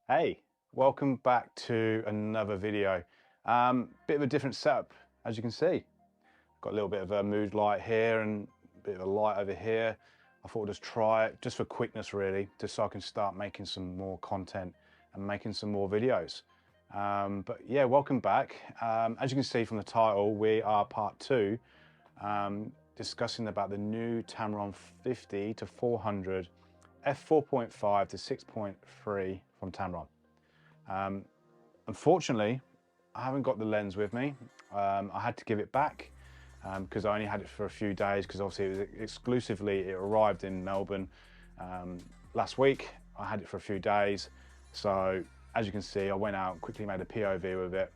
Hey, welcome back to another video. Bit of a different setup, as you can see. Got a little bit of a mood light here and a bit of a light over here. I thought I'd just try it, just for quickness really, just so I can start making some more content and making some more videos. But yeah, welcome back. As you can see from the title, we are part two, discussing about the new Tamron 50-400 F4.5 to 6.3 from Tamron. Unfortunately, I haven't got the lens with me. I had to give it back because I only had it for a few days, because obviously it was exclusively, it arrived in Melbourne last week. I had it for a few days. So as you can see, I went out, quickly made a POV with it.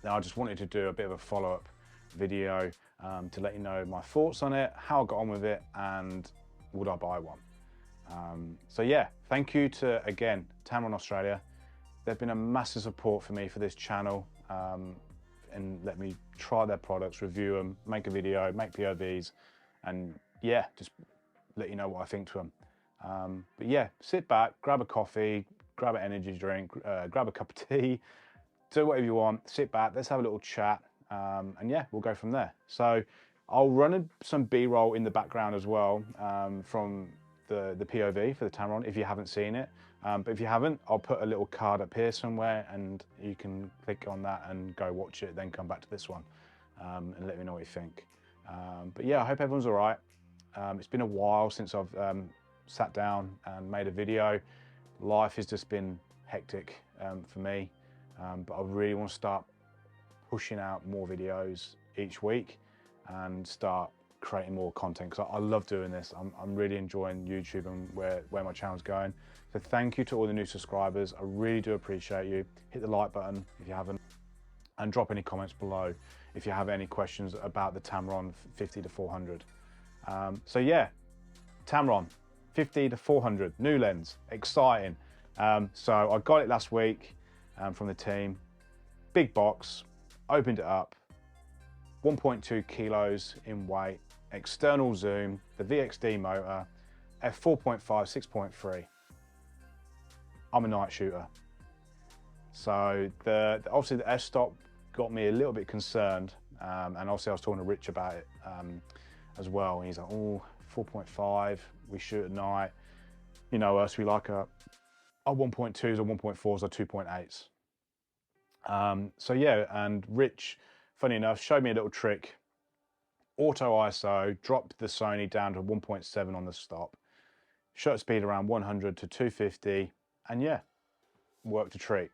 Now I just wanted to do a bit of a follow-up video to let you know my thoughts on it, how I got on with it, and would I buy one. So yeah, thank you to, again, Tamron Australia. They've been a massive support for me for this channel, and let me try their products, review them, make a video, make POVs, and yeah, just let you know what I think to them. But yeah, sit back, grab a coffee, grab an energy drink, grab a cup of tea, do whatever you want, sit back, let's have a little chat, and yeah, we'll go from there. So I'll run some B-roll in the background as well, from the POV for the Tamron, if you haven't seen it. But if you haven't, I'll put a little card up here somewhere and you can click on that and go watch it, then come back to this one and let me know what you think. But yeah, I hope everyone's all right. It's been a while since I've sat down and made a video. Life has just been hectic for me, but I really want to start pushing out more videos each week and start creating more content, because I love doing this. I'm really enjoying YouTube and where my channel's going. So thank you to all the new subscribers. I really do appreciate you. Hit the like button if you haven't, and drop any comments below if you have any questions about the Tamron 50-400. So yeah, Tamron 50-400, new lens, exciting. So I got it last week from the team. Big box, opened it up, 1.2 kilos in weight, external zoom, the VXD motor, f4.5, 6.3. I'm a night shooter. So obviously the f-stop got me a little bit concerned, and obviously I was talking to Rich about it as well, and he's like, oh, 4.5, we shoot at night. You know us, we like our 1.2s or 1.4s or 2.8s. So yeah, and Rich, funny enough, showed me a little trick. Auto ISO, dropped the Sony down to 1.7 on the stop, shutter speed around 100 to 250, and yeah, worked a treat.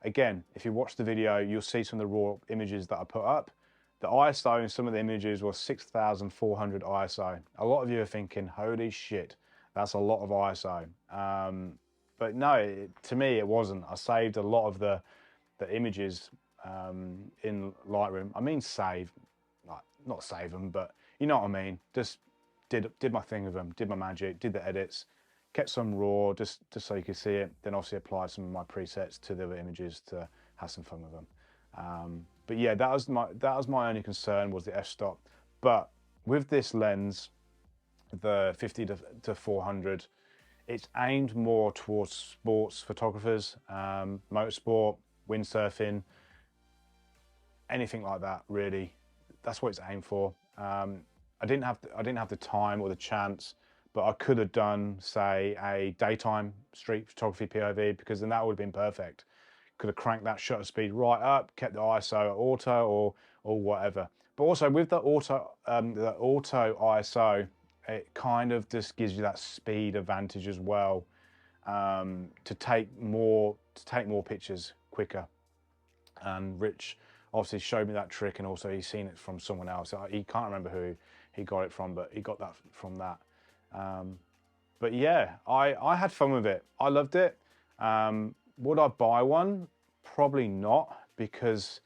Again, if you watch the video, you'll see some of the raw images that I put up. The ISO in some of the images was 6,400 ISO. A lot of you are thinking, holy shit, that's a lot of ISO. But no, to me it wasn't. I saved a lot of the images in Lightroom. I mean save, like, not save them, but you know what I mean. Just did my thing with them, did my magic, did the edits, kept some raw just so you could see it. Then obviously applied some of my presets to the images to have some fun with them. But yeah, that was my only concern, was the f-stop. But with this lens, the 50-400, it's aimed more towards sports photographers, motorsport, windsurfing, anything like that, really. That's what it's aimed for. I didn't have the time or the chance, but I could have done, say, a daytime street photography POV, because then that would have been perfect. Could have cranked that shutter speed right up, kept the ISO at auto or whatever. But also with the auto ISO, it kind of just gives you that speed advantage as well, to take more pictures quicker. And Rich obviously showed me that trick, and also he's seen it from someone else. He can't remember who he got it from, but he got that from that. But yeah, I had fun with it. I loved it. Would I buy one? Probably not, because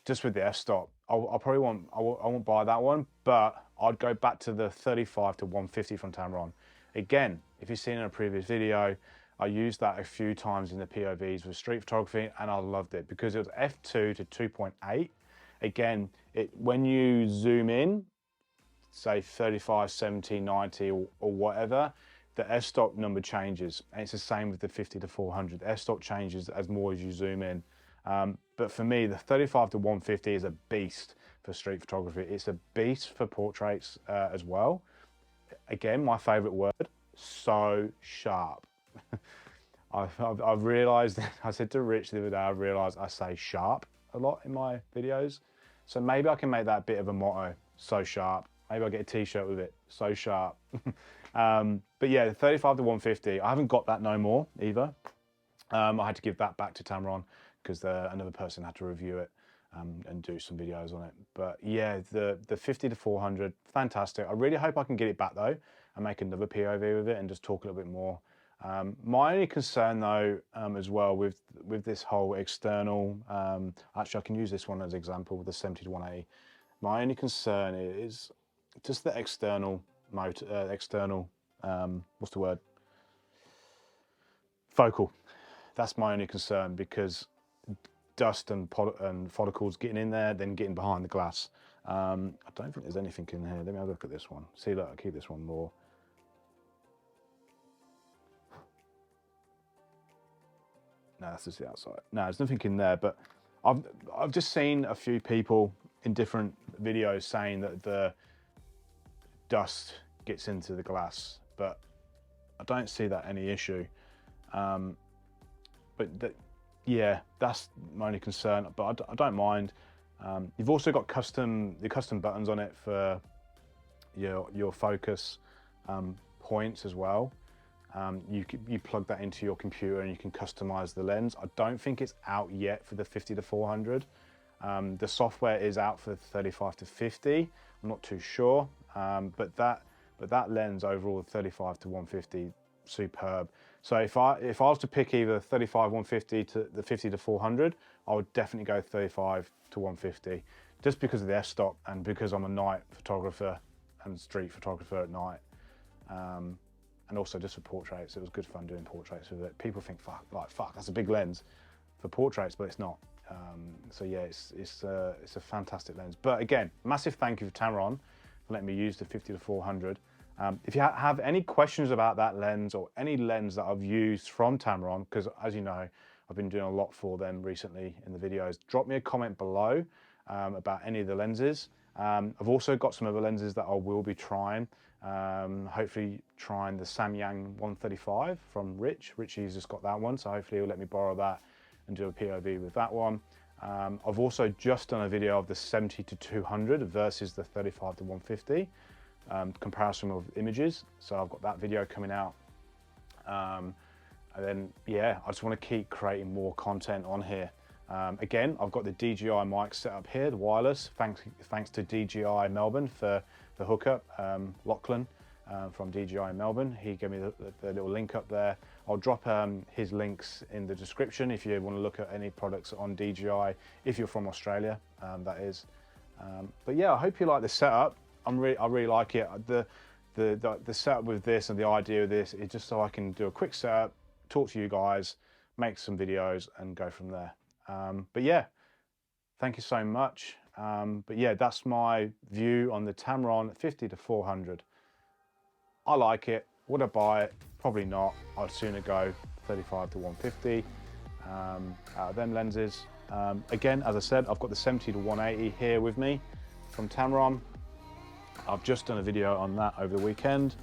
just with the f-stop, I won't buy that one, but I'd go back to the 35-150 from Tamron. Again, if you've seen in a previous video, I used that a few times in the POVs with street photography, and I loved it because it was f2 to 2.8. Again, when you zoom in, say 35, 70, 90 or whatever, the f-stop number changes, and it's the same with the 50-400. The f-stop changes as more as you zoom in. But for me, the 35-150 is a beast for street photography. It's a beast for portraits as well. Again, my favorite word, so sharp. I've realized, I said to Rich the other day, I've realized I say sharp a lot in my videos. So maybe I can make that a bit of a motto, so sharp. Maybe I'll get a t-shirt with it, so sharp. But yeah, the 35-150, I haven't got that no more either. I had to give that back to Tamron because another person had to review it and do some videos on it. But yeah, the 50-400, fantastic. I really hope I can get it back though and make another POV with it and just talk a little bit more. My only concern though, as well with this whole external, actually I can use this one as an example with the 70-180. My only concern is just the external motor, what's the word? Focal. That's my only concern, because dust and follicles getting in there, then getting behind the glass. I don't think there's anything in here. Let me have a look at this one. See, look, I'll keep this one more. No, that's just the outside. No, there's nothing in there, but I've just seen a few people in different videos saying that the dust gets into the glass, but I don't see that any issue. Yeah, that's my only concern, but I don't mind. You've also got the custom buttons on it for your focus points as well. You plug that into your computer and you can customize the lens. I don't think it's out yet for the 50-400. The software is out for 35-50. I'm not too sure, but that lens overall, 35-150, superb. So if I was to pick either 35-150 to the 50-400, I would definitely go 35-150, just because of the f-stop and because I'm a night photographer and street photographer at night. And also just for portraits, it was good fun doing portraits with it. People think, fuck, that's a big lens for portraits, but it's not. So yeah, it's a fantastic lens. But again, massive thank you for Tamron for letting me use the 50-400. If you have any questions about that lens or any lens that I've used from Tamron, because as you know, I've been doing a lot for them recently in the videos, drop me a comment below about any of the lenses. I've also got some other lenses that I will be trying. Hopefully trying the Samyang 135 from Rich. Richie's just got that one, so hopefully he'll let me borrow that and do a POV with that one. I've also just done a video of the 70-200 versus the 35-150, comparison of images. So I've got that video coming out. And then, yeah, I just want to keep creating more content on here. Again, I've got the DJI mic set up here, the wireless, thanks to DJI Melbourne for the hookup. Lachlan from DJI Melbourne, he gave me the little link up there. I'll drop his links in the description if you want to look at any products on DJI, if you're from Australia, that is. But yeah, I hope you like the setup. I really like it. The setup with this and the idea of this is just so I can do a quick setup, talk to you guys, make some videos and go from there. But yeah, thank you so much. But yeah, that's my view on the Tamron 50-400. I like it. Would I buy it? Probably not. I'd sooner go 35-150 out of them lenses. Again, as I said, I've got the 70-180 here with me from Tamron. I've just done a video on that over the weekend,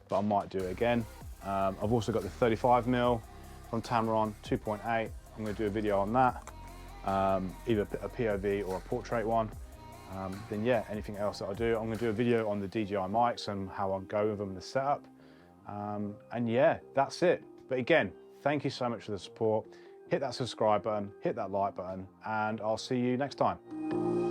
but I might do it again. I've also got the 35mm from Tamron 2.8. I'm going to do a video on that, either a POV or a portrait one. Then yeah, anything else that I do, I'm going to do a video on the DJI mics and how I go with them, the setup. And yeah, that's it. But again, thank you so much for the support. Hit that subscribe button, hit that like button, and I'll see you next time.